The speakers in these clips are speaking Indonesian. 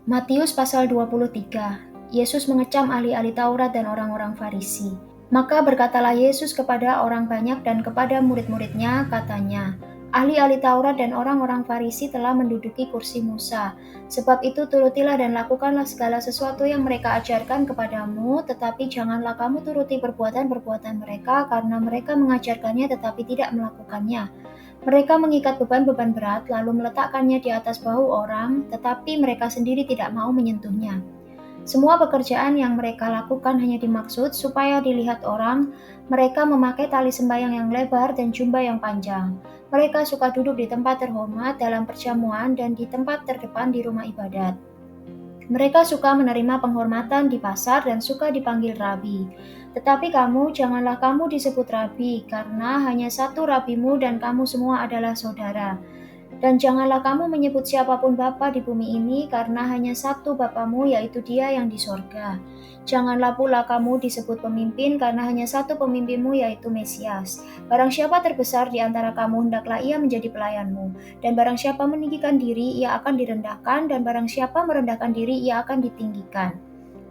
Matius pasal 23. Yesus mengecam ahli-ahli Taurat dan orang-orang Farisi. Maka berkatalah Yesus kepada orang banyak dan kepada murid-muridnya, katanya, ahli-ahli Taurat dan orang-orang Farisi telah menduduki kursi Musa. Sebab itu turutilah dan lakukanlah segala sesuatu yang mereka ajarkan kepadamu, tetapi janganlah kamu turuti perbuatan-perbuatan mereka, karena mereka mengajarkannya tetapi tidak melakukannya. Mereka mengikat beban-beban berat, lalu meletakkannya di atas bahu orang, tetapi mereka sendiri tidak mau menyentuhnya. Semua pekerjaan yang mereka lakukan hanya dimaksud supaya dilihat orang. Mereka memakai tali sembahyang yang lebar dan jubah yang panjang. Mereka suka duduk di tempat terhormat dalam perjamuan dan di tempat terdepan di rumah ibadat. Mereka suka menerima penghormatan di pasar dan suka dipanggil rabi. Tetapi kamu, janganlah kamu disebut rabi, karena hanya satu rabimu dan kamu semua adalah saudara. Dan janganlah kamu menyebut siapapun bapa di bumi ini, karena hanya satu Bapamu, yaitu Dia yang di sorga. Janganlah pula kamu disebut pemimpin, karena hanya satu pemimpinmu, yaitu Mesias. Barang siapa terbesar di antara kamu, hendaklah ia menjadi pelayanmu. Dan barang siapa meninggikan diri, ia akan direndahkan, dan barang siapa merendahkan diri, ia akan ditinggikan.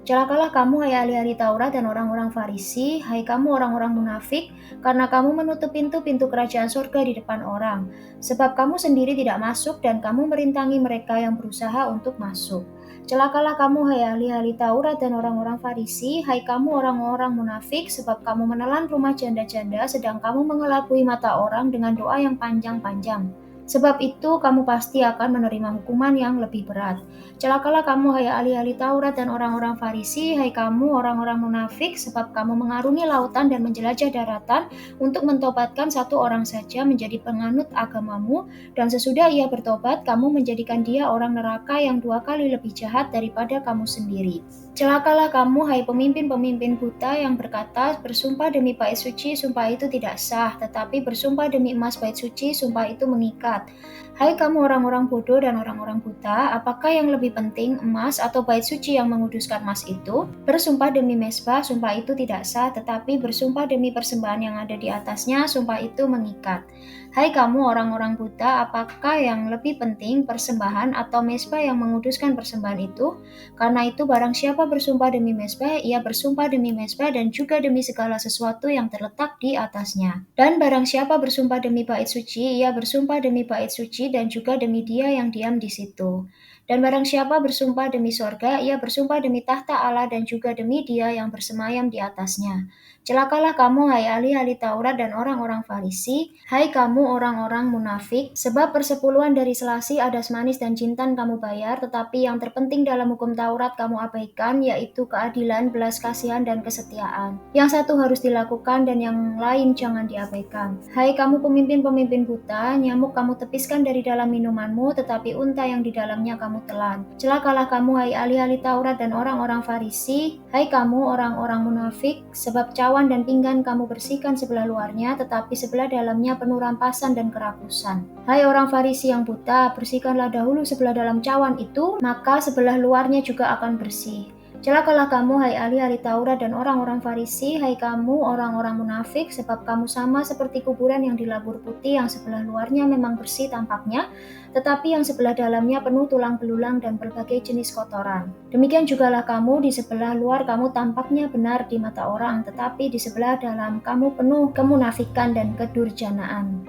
Celakalah kamu, hai ahli-ahli Taurat dan orang-orang Farisi, hai kamu orang-orang munafik, karena kamu menutup pintu-pintu kerajaan surga di depan orang. Sebab kamu sendiri tidak masuk dan kamu merintangi mereka yang berusaha untuk masuk. Celakalah kamu, hai ahli-ahli Taurat dan orang-orang Farisi, hai kamu orang-orang munafik, sebab kamu menelan rumah janda-janda sedang kamu mengelabui mata orang dengan doa yang panjang-panjang. Sebab itu kamu pasti akan menerima hukuman yang lebih berat. Celakalah kamu, hai ahli-ahli Taurat dan orang-orang Farisi, hai kamu orang-orang munafik, sebab kamu mengarungi lautan dan menjelajah daratan untuk mentobatkan satu orang saja menjadi penganut agamamu, dan sesudah ia bertobat, kamu menjadikan dia orang neraka yang 2 kali lebih jahat daripada kamu sendiri. Celakalah kamu, hai pemimpin-pemimpin buta yang berkata, bersumpah demi bait suci, sumpah itu tidak sah, tetapi bersumpah demi emas bait suci, sumpah itu mengikat. Hai kamu orang-orang bodoh dan orang-orang buta, apakah yang lebih penting, emas atau bait suci yang menguduskan emas itu? Bersumpah demi mezbah, sumpah itu tidak sah, tetapi bersumpah demi persembahan yang ada di atasnya, sumpah itu mengikat. Hai kamu orang-orang buta, apakah yang lebih penting, persembahan atau mezbah yang menguduskan persembahan itu? Karena itu barang siapa bersumpah demi mezbah, ia bersumpah demi mezbah dan juga demi segala sesuatu yang terletak di atasnya. Dan barang siapa bersumpah demi bait suci, ia bersumpah demi bait suci dan juga demi Dia yang diam di situ. Dan barang siapa bersumpah demi sorga, ia bersumpah demi tahta Allah dan juga demi Dia yang bersemayam di atasnya. Celakalah kamu, hai ahli-ahli Taurat dan orang-orang Farisi, hai kamu orang-orang munafik, sebab persepuluhan dari selasi, adas manis, dan jintan kamu bayar, tetapi yang terpenting dalam hukum Taurat kamu abaikan, yaitu keadilan, belas kasihan, dan kesetiaan. Yang satu harus dilakukan dan yang lain jangan diabaikan. Hai kamu pemimpin-pemimpin buta, nyamuk kamu tepiskan dari dalam minumanmu, tetapi unta yang di dalamnya kamu telan. Celakalah kamu, hai ahli-ahli Taurat dan orang-orang Farisi, hai kamu orang-orang munafik, sebab cawan dan pinggan kamu bersihkan sebelah luarnya, tetapi sebelah dalamnya penuh rampasan dan kerakusan. Hai orang Farisi yang buta, bersihkanlah dahulu sebelah dalam cawan itu, maka sebelah luarnya juga akan bersih. Celakalah kamu, hai ahli-ahli Taurat dan orang-orang Farisi, hai kamu orang-orang munafik, sebab kamu sama seperti kuburan yang dilabur putih, yang sebelah luarnya memang bersih tampaknya, tetapi yang sebelah dalamnya penuh tulang belulang dan berbagai jenis kotoran. Demikian jugalah kamu, di sebelah luar kamu tampaknya benar di mata orang, tetapi di sebelah dalam kamu penuh kemunafikan dan kedurjanaan.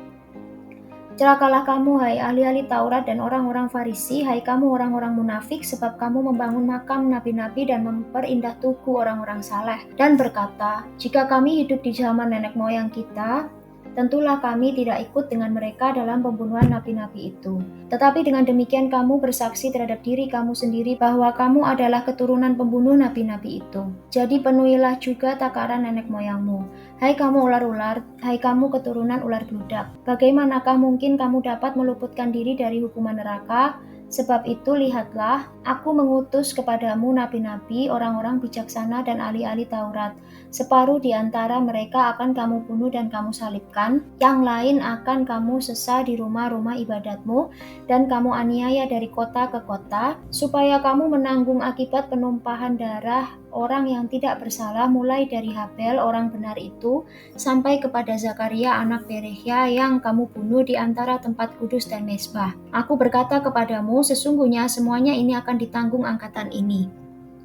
Celakalah kamu, hai ahli-ahli Taurat dan orang-orang Farisi, hai kamu orang-orang munafik, sebab kamu membangun makam nabi-nabi dan memperindah tugu orang-orang saleh, dan berkata, jika kami hidup di zaman nenek moyang kita, tentulah kami tidak ikut dengan mereka dalam pembunuhan nabi-nabi itu. Tetapi dengan demikian kamu bersaksi terhadap diri kamu sendiri bahwa kamu adalah keturunan pembunuh nabi-nabi itu. Jadi penuhilah juga takaran nenek moyangmu. Hai kamu ular-ular, hai kamu keturunan ular bludak. Bagaimanakah mungkin kamu dapat meluputkan diri dari hukuman neraka? Sebab itu lihatlah, aku mengutus kepadamu nabi-nabi, orang-orang bijaksana dan ahli-ahli Taurat. Separuh di antara mereka akan kamu bunuh dan kamu salibkan, yang lain akan kamu sesa di rumah-rumah ibadatmu, dan kamu aniaya dari kota ke kota, supaya kamu menanggung akibat penumpahan darah orang yang tidak bersalah, mulai dari Habel orang benar itu sampai kepada Zakaria anak Berehya yang kamu bunuh di antara tempat kudus dan mezbah. Aku berkata kepadamu, sesungguhnya semuanya ini akan ditanggung angkatan ini.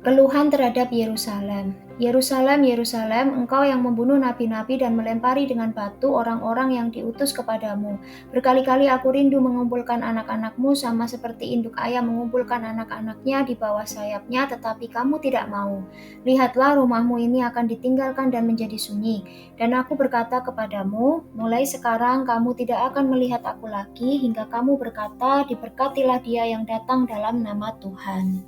Keluhan terhadap Yerusalem. Yerusalem, Yerusalem, engkau yang membunuh nabi-nabi dan melempari dengan batu orang-orang yang diutus kepadamu. Berkali-kali aku rindu mengumpulkan anak-anakmu sama seperti induk ayam mengumpulkan anak-anaknya di bawah sayapnya, tetapi kamu tidak mau. Lihatlah, rumahmu ini akan ditinggalkan dan menjadi sunyi. Dan aku berkata kepadamu, mulai sekarang kamu tidak akan melihat aku lagi, hingga kamu berkata, diberkatilah dia yang datang dalam nama Tuhan.